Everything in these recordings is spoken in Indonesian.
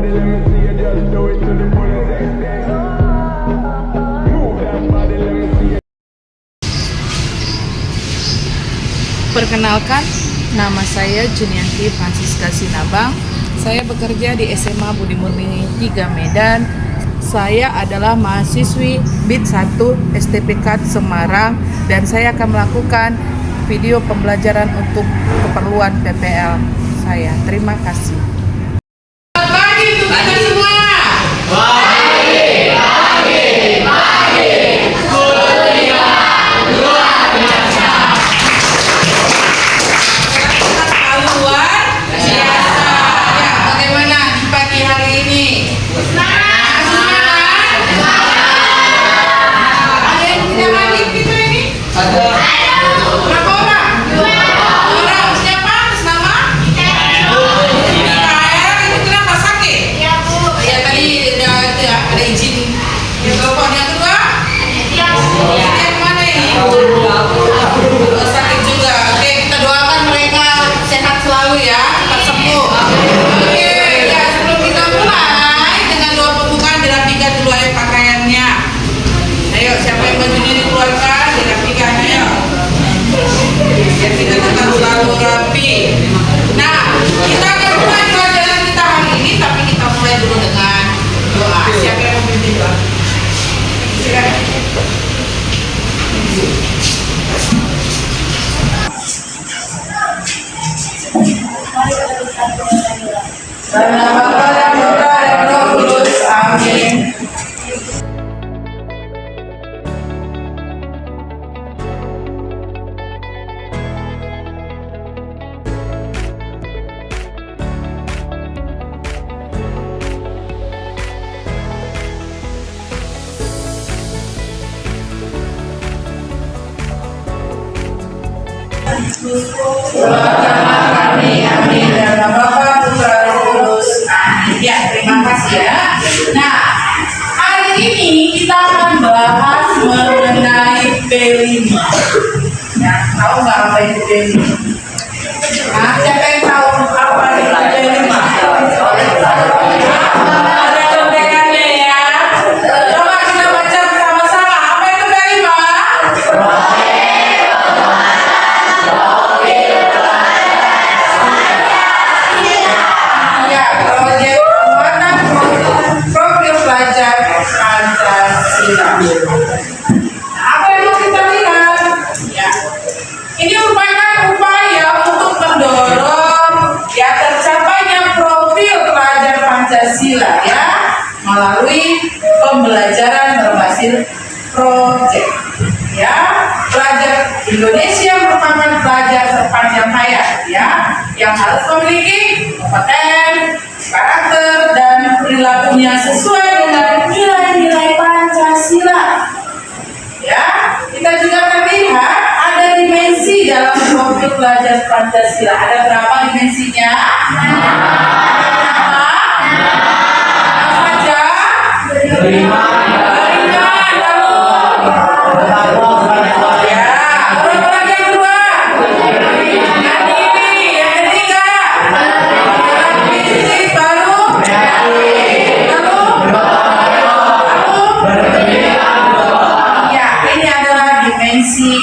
body, let me see you just do it to the fullest extent. Move that body, let me see you. Perkenalkan, nama saya Junianti Francisca Sinabang. Saya bekerja di SMA Budi Murni 3 Medan. Saya adalah mahasiswi BIT 1 STPK Semarang dan saya akan melakukan video pembelajaran untuk keperluan PPL saya. Terima kasih. Selamat pagi untuk kita semua. Sakit juga. Oke, kita doakan mereka sehat selalu ya, cepat sembuh. Oke, ya sebelum kita mulai dengan doa pembukaan, dirapikan dulu aja pakaiannya. Ayo, siapa yang bajunya dikeluarkan, dirapikan ayo. Biar kita tetap selalu rapi. Nah, kita akan mulai pelajaran kita hari ini, tapi kita mulai dulu dengan doa. Siapa yang mau pimpin doa? Silakan. Nama Bapa dan Putra dan Roh Kudus. Amin. Amin. Dalam Bapa, Putra, Roh Kudus. Amin. Ya, terima kasih ya. Nah, hari ini kita akan bahas mengenai P5. Ya, tahu nggak apa itu P5? Nah, siapa yang tahu apa itu P5? Ada contekannya ya. Coba kita baca bersama-sama. Apa itu P5? Apa yang mau kita lihat? Ya, ini merupakan upaya untuk mendorong ya tercapainya profil pelajar Pancasila ya melalui pembelajaran berbasis proyek. Ya, pelajar Indonesia merupakan pelajar sepanjang hayat ya yang harus memiliki kompeten, karakter dan perilakunya sesuai dengan nilai-nilai Pancasila. Ya, kita juga terlihat ada dimensi dalam profil pelajar Pancasila. Ada berapa dimensinya? Apa saja? 5.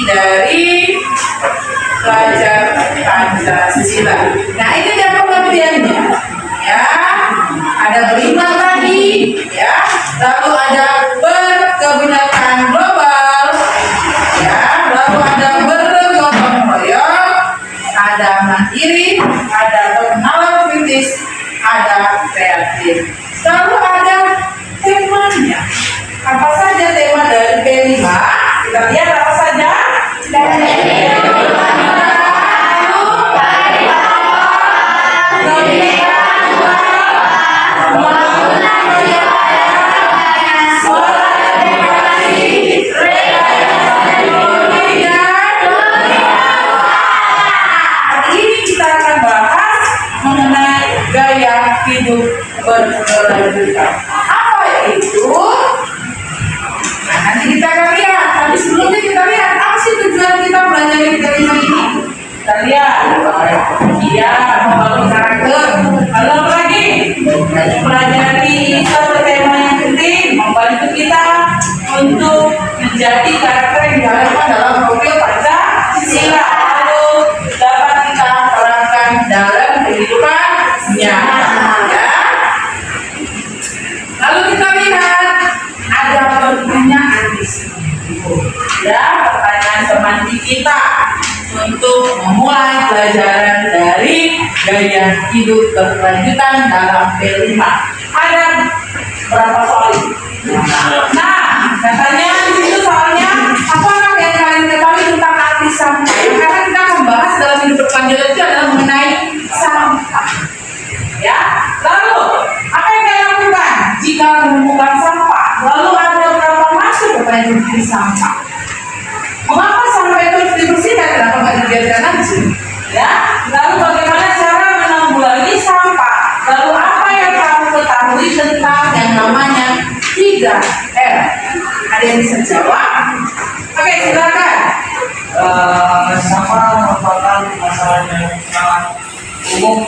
Dari pelajar Pancasila. Nah, ini dia pengertiannya. Ya, ada beriman tadi, ya. Lalu ada berkebinekaan global, ya. Lalu ada bergotong royong, ada mandiri, ada pengenalan kritis, ada kreatif. Lalu ada temanya. Apa saja tema dari P5? Kita lihat apa saja? Gaya hidup berkelanjutan. Apa itu? Nah, nanti kita akan lihat. Tapi sebelumnya kita lihat apa sih tujuan kita belajar di P5 ini? Kita lihat. Iya, membangun karakter. Lalu apa lagi? Belajar gaya hidup berkelanjutan dalam P5. Ada berapa soal itu? Nah, katanya di situ soalnya apakah yang kalian ketahui tentang arti sampah? Karena kita akan bahas dalam hidup berkelanjutan itu adalah mengenai sampah. Ya, lalu apa yang kalian lakukan jika menemukan sampah? Lalu ada berapa masuk kepada menjadi sampah? Mengapa sampah itu harus dibersihkan? Kenapa nggak dibiarkan aja? Ya, lalu bagaimana cara menanggulangi sampah? Lalu apa yang kamu ketahui tentang yang namanya 3R? Ada yang bisa jawab? Oke, silakan. Sampah merupakan masalah yang sangat umum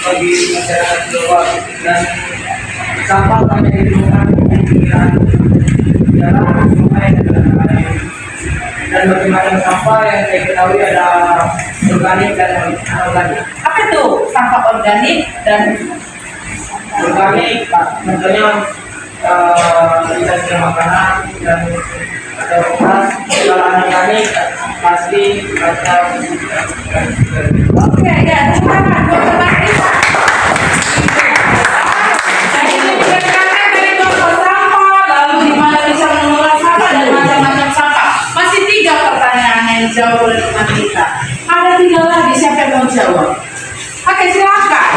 bagi masyarakat Jawa, dan sampah banyak ditemukan di pinggiran dalam sungai dan lain-lain. Dan bagi macam sampah yang saya ketahui ada organik dan anorganik. Apa itu sampah organik dan Organik, contohnya sisa-sisa makanan dan ada beras. Kalau anorganik plastik, kaca, dan Oke, ya, terima kasih. Jadi ini berdasarkan dari contoh sampah, lalu di mana bisa mengelola sampah dan macam-macam sampah. Masih 3 pertanyaan yang dijawab oleh teman kita. Ada 3 lagi, siapa yang mau jawab? Oke, silakan.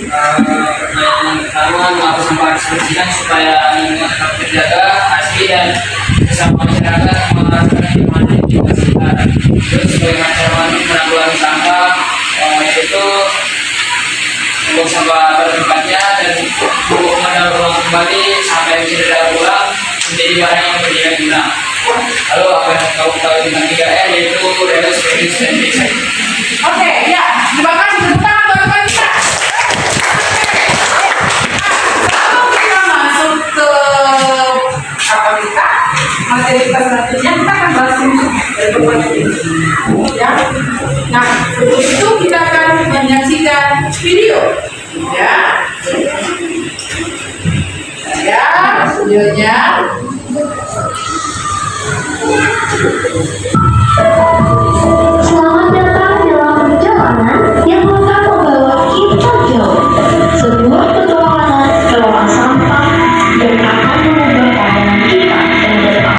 Pertanyaan pertama, mengapa sampah dibersihkan supaya lingkungan tetap terjaga, asli dan bersama masyarakat merasakan dimana dibersihkan. Terus bagaimana cara menanggulangi sampah, yaitu membuang sampah pada tempatnya dan mendaur ulang kembali sampai bisa didaur ulang menjadi barang yang berjaya guna. Lalu apa yang kau ketahui tentang 3R, yaitu reduce, reduce, dan recycle. Oke, ya, terima kasih. Tepuk tangan buat teman kita. Lalu kita masuk ke apa kita? Materi kita selanjutnya kita akan bahas ini dari berbagai ya. Nah, untuk itu kita akan menyaksikan video ya. Ya, videonya. Selamat datang dalam perjalanan yang akan membawa kita jauh. Sebuah petualangan kelola sampah dan akan mengubah pandangan kita dan depan.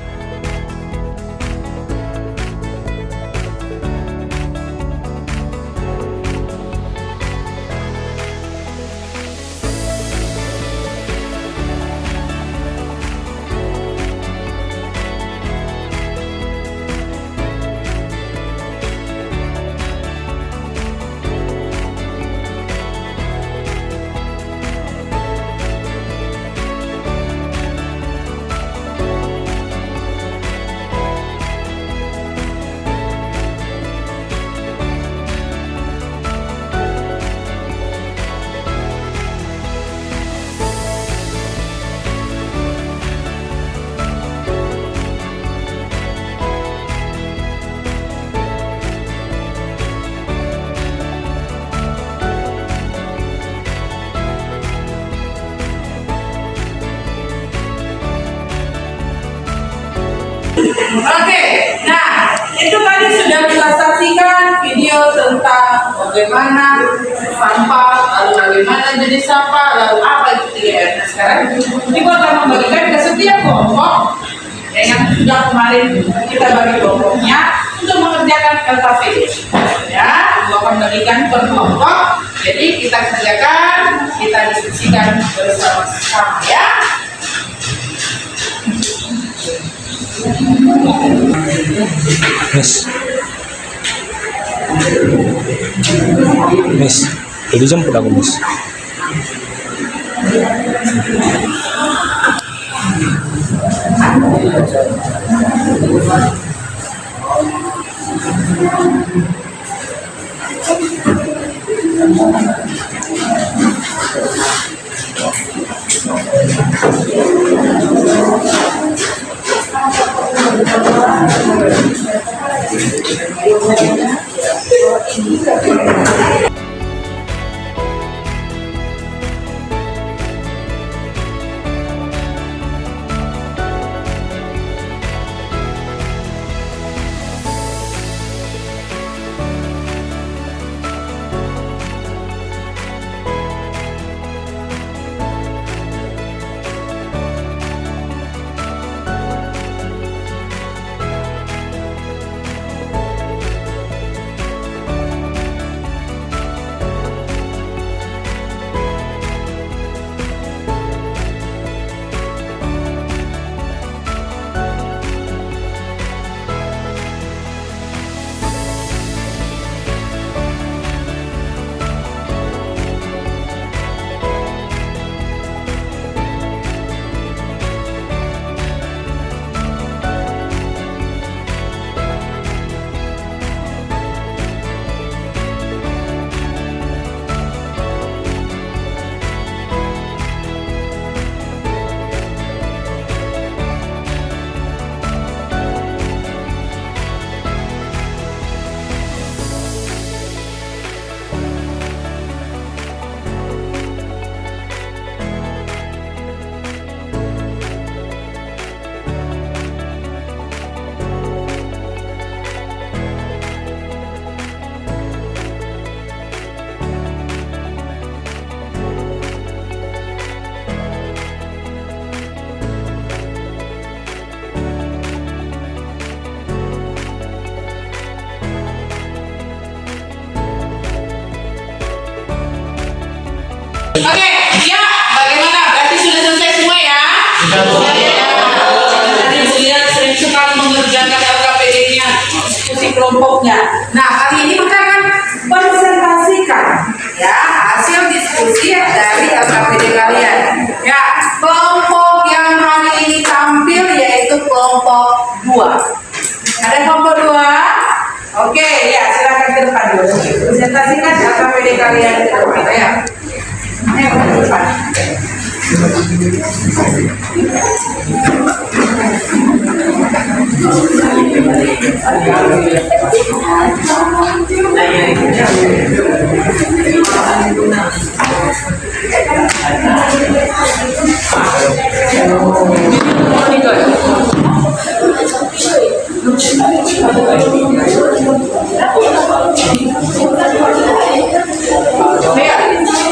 Oke, nah itu tadi sudah kita saksikan video tentang bagaimana sampah, lalu bagaimana jenis sampah, lalu apa itu 3R. Nah sekarang Ibu akan membagikan ke setiap kelompok yang sudah kemarin kita bagi kelompoknya untuk mengerjakan LKPD. Ya, Ibu akan bagikan per kelompok. Jadi kita kerjakan, kita diskusikan bersama-sama ya. Miss, jadi jemput aku, Miss. Tadi dilihat sering sekali mengerjakan LKPD-nya, diskusi kelompoknya. Nah, kali ini maka akan presentasikan ya hasil diskusi dari LKPD kalian. Ya, kelompok yang hari ini tampil yaitu kelompok 2. Ada kelompok 2? Oke, ya silakan ke depan dulu. Presentasikan LKPD kalian ke depan ya. Ayo ke depan.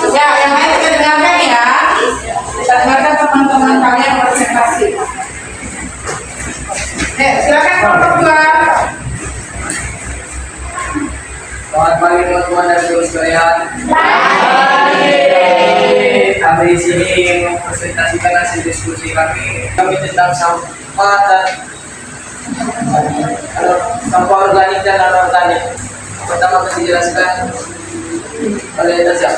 Ya, yang lain kita dengarkan ya. Kita dengarkan teman-teman kalian presentasi. Silakan kelompok 2. Selamat pagi teman-teman dan guru sekalian. Kami di sini mempresentasikan hasil diskusi kami tentang sampah dan sampah organik dan anorganik. Pertama akan dijelaskan oleh Tasya.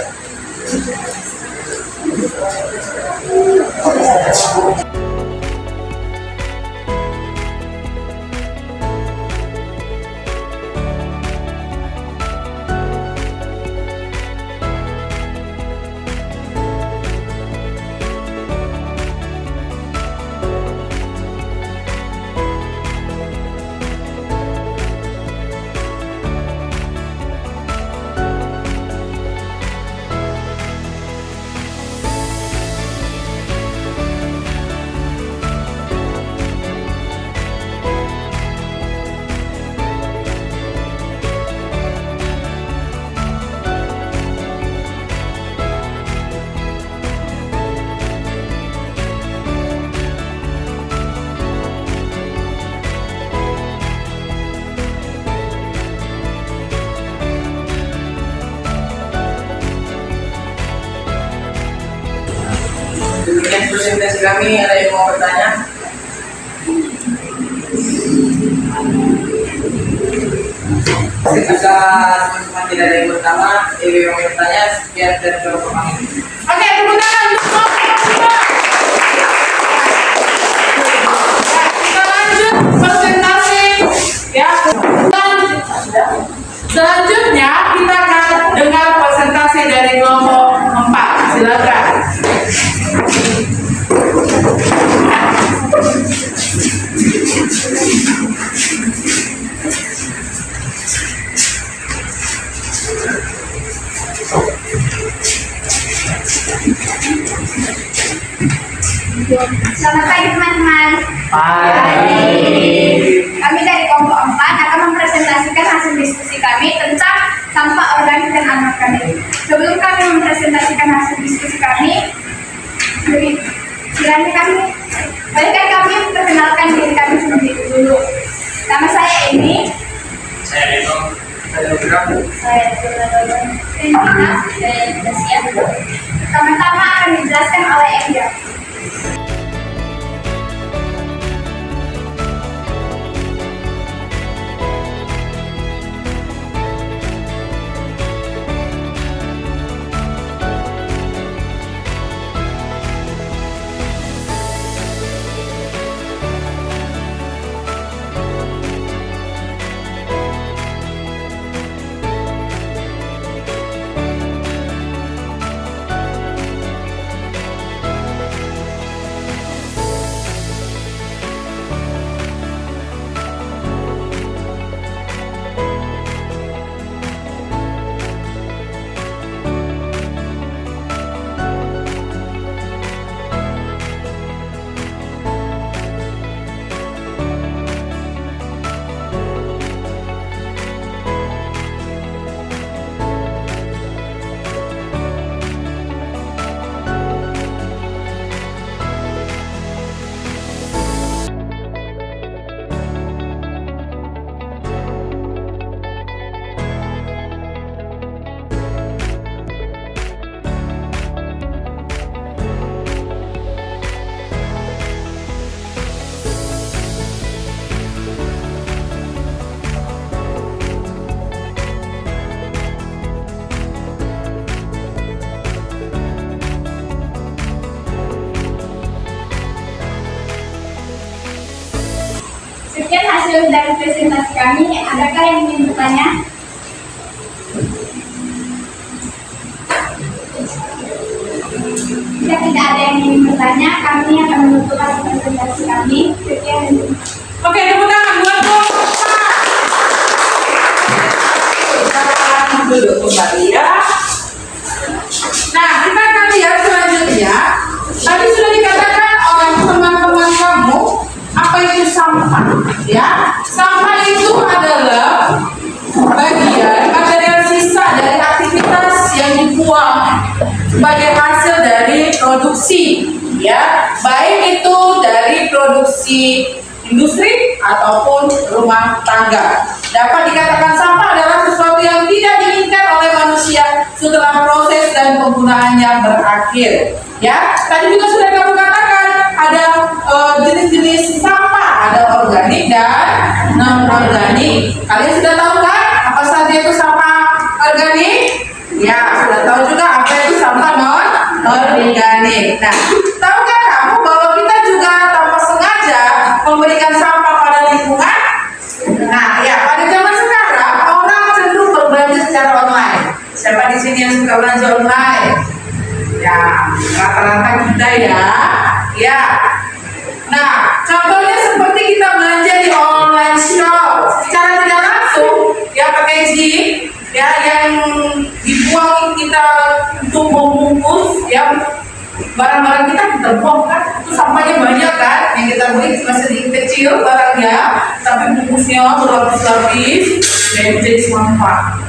Demikian presentasi kami. Ada yang mau bertanya? Jika teman-teman tidak ada yang bertanya, yang mau bertanya, sekian dari kelompok kami. Oke, tepuk tangan untuk kita lanjut presentasi ya. Selanjutnya kita akan dengar presentasi dari kelompok 4. Silakan. Selamat pagi teman-teman. Kami dari kelompok 4 akan mempresentasikan hasil diskusi kami tentang sampah organik dan anorganik. Sebelum kami mempresentasikan hasil diskusi kami, bolehkah kami perkenalkan diri kami sendiri dulu. Nama saya Emi. Saya Rino. Saya Rino. Saya Tina. Saya Tasya. Pertama-tama akan dijelaskan oleh Enja. hasil dari presentasi kami. Adakah yang ingin bertanya? Jika tidak ada yang ingin bertanya, kami akan menutup hasil presentasi kami. Sekian. Oke, tepuk tangan buat Bapak. Duduk kembali ya. Nah, kita akan lihat selanjutnya. Tadi sudah dikatakan oleh teman-teman kamu apa itu sampah, ya. Sampah itu adalah bagian material sisa dari aktivitas yang dibuang sebagai hasil dari produksi, ya. Baik itu dari produksi industri ataupun rumah tangga. Dapat dikatakan sampah adalah sesuatu yang tidak diinginkan oleh manusia setelah proses dan penggunaannya berakhir. Ya, tadi juga sudah kamu katakan ada jenis-jenis sampah, ada organik dan non organik. Kalian sudah tahu kan apa saja itu sampah organik? Ya, sudah tahu juga apa itu sampah non organik. Nah, tahukah kamu bahwa kita juga tanpa sengaja memberikan sampah pada lingkungan? Nah, ya, pada zaman sekarang orang cenderung berbelanja secara online. Siapa di sini yang suka belanja online? Ya, rata-rata kita ya. Ya. Nah, contohnya seperti kita belanja di online shop secara tidak langsung, ya pakai jeep, ya yang dibuang kita untuk membungkus, ya barang-barang kita buang kan, itu sampahnya banyak kan, yang kita beli cuma sedikit kecil barangnya, tapi bungkusnya berlapis-lapis, dan itu jadi sampah.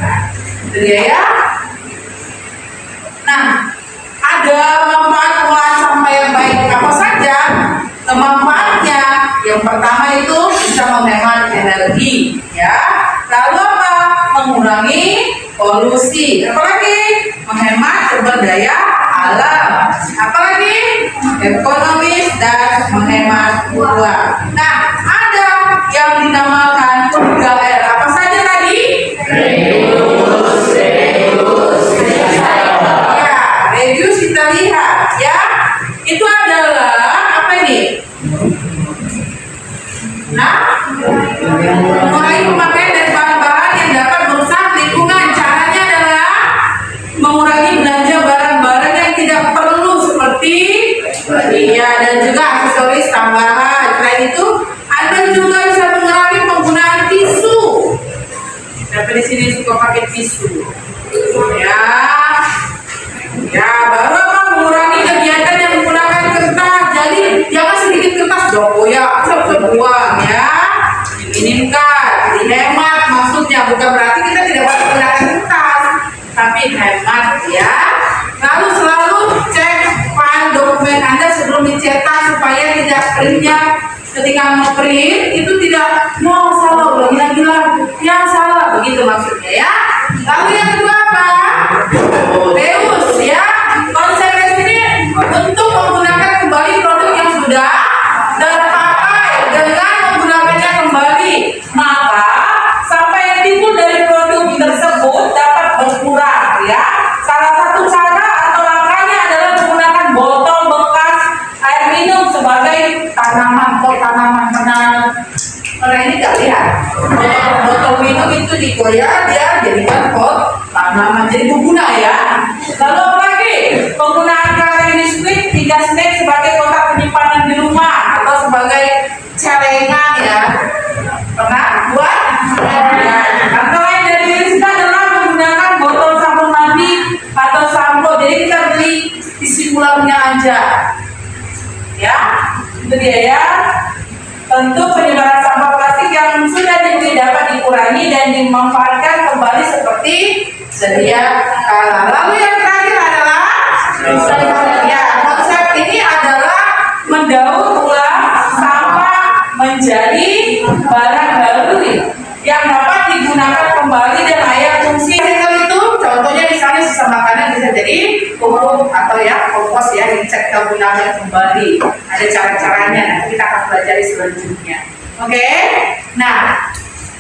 Itu dia ya. Nah, ada manfaat pengolahan sampah yang baik apa saja? Manfaatnya yang pertama itu bisa menghemat energi, ya. Lalu apa? Mengurangi polusi. Apalagi menghemat sumber daya alam. Apalagi ekonomis dan menghemat uang. Nah, ada yang dinamakan 3R. Apa saja tadi? Reduce kita lihat ya, itu adalah apa ini? Nah, mengurangi pemakaian dari bahan-bahan yang dapat merusak lingkungan. Caranya adalah mengurangi belanja barang-barang yang tidak perlu seperti dan juga aksesoris tambahan. Selain itu, Anda juga bisa mengurangi penggunaan tisu. Tapi di sini suka pakai tisu, ya, baru apa? Mengurangi kegiatan yang menggunakan kertas. Jadi jangan sedikit kertas dong, ya, buang ya. Diinginkan, dihemat maksudnya, bukan berarti kita tidak boleh menggunakan kertas, tapi hemat ya. Lalu selalu cek file dokumen Anda sebelum dicetak supaya tidak printnya ketika nge-print itu tidak salah, gila-gila, yang salah begitu maksudnya ya. Lalu yang kedua apa? Reuse ya. Konsep ini untuk menggunakan kembali produk yang sudah terpakai dengan menggunakannya kembali, maka sampah yang timbul dari produk tersebut dapat berkurang ya. Salah satu cara atau langkahnya adalah menggunakan botol bekas air minum sebagai tanaman karena ini nggak lihat botol minum itu dikoyak, dia jadikan pot tanaman, jadi berguna ya. Lalu apa lagi? Penggunaan kaleng biskuit hingga snack sebagai kotak penyimpanan di rumah atau sebagai celengan ya. Pernah buat? Atau lain dari kita adalah menggunakan botol sabun mandi atau sampo. Jadi kita beli isi ulangnya aja. Ya, itu dia ya. Tentu penyebaran sampah plastik yang sudah dibeli dapat dikurangi dan dimanfaatkan kembali seperti sedia kala. Lalu yang terakhir adalah konsep ini adalah mendaur ulang sampah menjadi barang baru yang dapat digunakan kembali dan layak fungsi. Itu contohnya misalnya sisa makanan bisa jadi pupuk atau ya kompos ya, yang bisa kita gunakan kembali. Ada cara-caranya, nanti kita akan pelajari selanjutnya. Oke? Nah,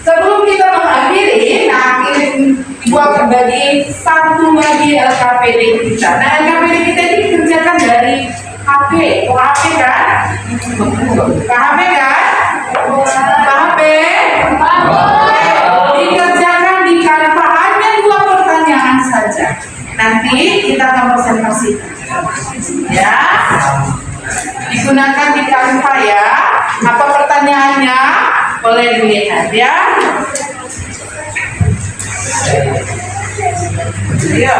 sebelum kita mengakhiri, ini dibuat bagi satu lagi LKPD kita. Nah, LKPD kita ini dikerjakan dari HP. HP kan? HP kan? HP nanti kita akan presentasikan. Ya, digunakan di Canva ya. Apa pertanyaannya? Boleh dilihat ya. Ya.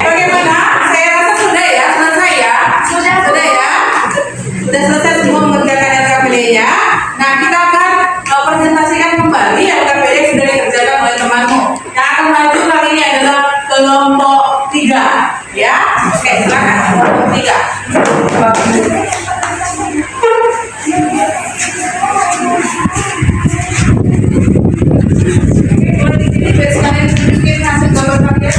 Bagaimana? Saya rasa sudah ya, selesai ya. Sudah ya. Sudah selesai semua mengerjakan LKPD-nya. Nah, kita akan presentasikan kembali LKPD yang sudah dikerjakan oleh temanmu. Yang akan maju kali ini adalah kelompok 3. Ya, oke, silakan kelompok 3. Boleh di sini biar sekalian tunjukin hasil gambar kalian.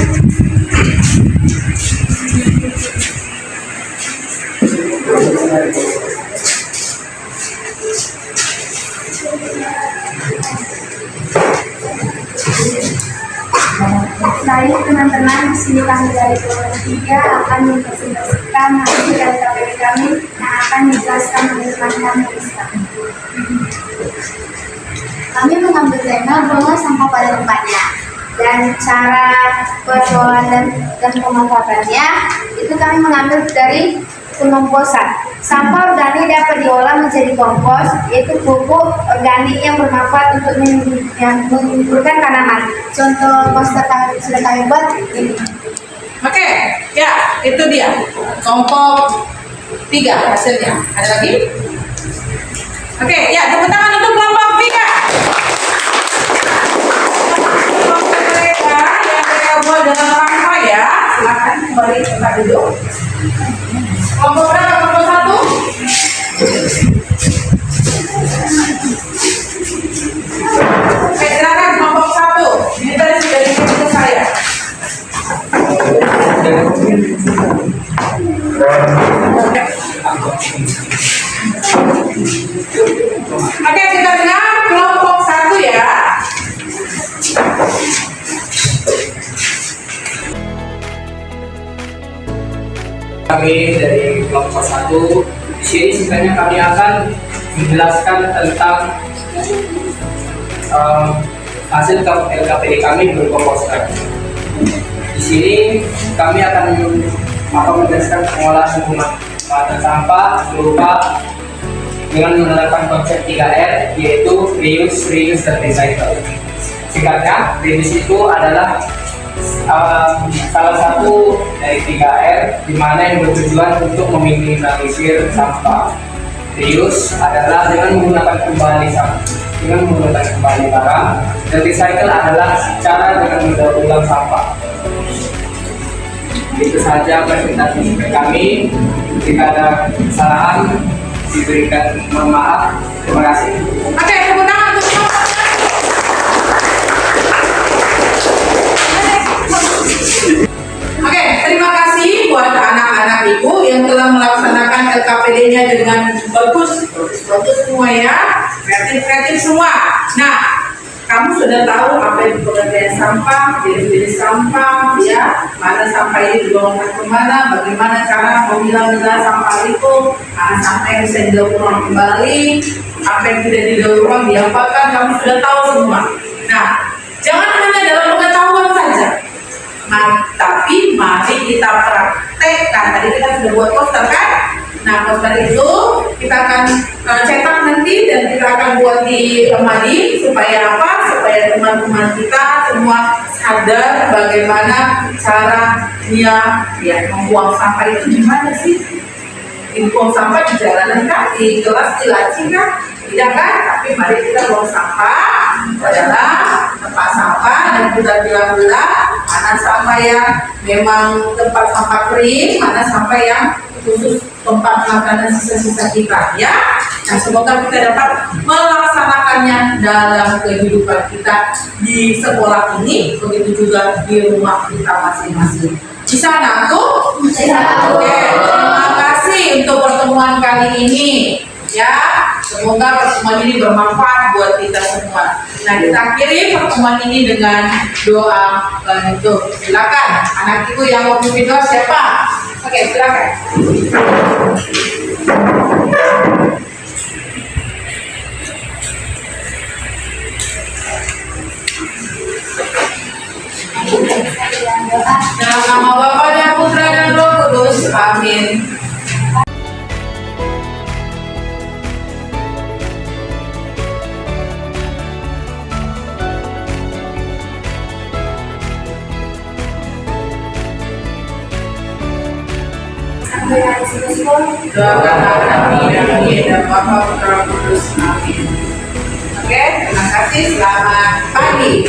Baik teman-teman, di sini kami dari kelompok 3 akan mempresentasikan hasil LKPD kami yang akan dijelaskan oleh teman-teman kami. Kami mengambil tema bahwa sampah pada tempatnya dan cara pengelolaan dan pemanfaatannya itu kami mengambil dari pengomposan. Sampah organik dapat diolah menjadi kompos, yaitu pupuk organik yang bermanfaat untuk menyuburkan tanaman. Contoh poster sudah kami buat ini. Oke, ya itu dia kelompok 3 hasilnya. Ada lagi? Oke, ya tepuk tangan untuk kelompok 3. Kelompok mereka yang mereka buat dalam Canva ya. Silakan kembali tempat duduk. Kelompok berapa? Kelompok 1? Oke, silakan kelompok 1. Ini tadi sudah dikirim ke saya. Oke, kita dengar kelompok 1 ya. Kami dari kelompok 1 di sini sebenarnya kami akan menjelaskan tentang hasil LKPD kami berupa poster. Di sini kami akan menjelaskan pengolahan pemanfaatan sampah berupa dengan menerapkan konsep 3R, yaitu reuse, reuse, dan recycle. Singkatnya, reuse itu adalah salah satu satu dari 3R, di mana yang bertujuan untuk meminimalisir sampah. Reuse adalah dengan menggunakan kembali barang, dan recycle adalah cara dengan mendaur ulang sampah. Itu saja presentasi kami. Jika ada kesalahan, diberikan mohon maaf. Terima kasih. Oke, tepuk tangan untuk semua. Oke, terima kasih buat anak-anak ibu yang telah melaksanakan LKPD-nya dengan bagus semua ya, kreatif semua. Nah, kamu sudah tahu apa itu pengertian sampah, jenis-jenis sampah, ya, mana sampah ini dibuang kemana, bagaimana cara memilah-milah sampah itu, mana sampah yang bisa didaur ulang kembali, apa yang tidak didaur ulang diapakan, kamu sudah tahu semua. Nah, jangan hanya dalam pengetahuan saja, tapi mari kita praktekkan. Tadi kita sudah buat poster kan? Nah, poster itu kita akan cetak nanti dan kita akan buat di lemari supaya apa? Supaya teman-teman kita semua sadar bagaimana cara dia membuang sampah itu gimana sih? Buang sampah di jalanan kan? Di kelas, di laci kan? Tidak kan? Tapi mari kita buang sampah adalah tempat sampah dan kita bilang-bilang mana sampah yang memang tempat sampah kering, mana sampah yang khusus tempat makanan sisa-sisa kita ya. Nah, semoga kita dapat melaksanakannya dalam kehidupan kita di sekolah ini, begitu juga di rumah kita masing-masing. Bisa aku? Bisa. Oke, terima kasih untuk pertemuan kali ini ya. Semoga pertemuan ini bermanfaat buat kita semua. Nah, kita akhiri pertemuan ini dengan doa penutup. Silakan, anak ibu yang mau pimpin doa siapa? Oke, silakan. Dalam nama Bapa dan Putra dan Roh Kudus. Amin. Doakan kami dan Bapa Putra Kudus. Amin. Oke, terima kasih. Selamat pagi.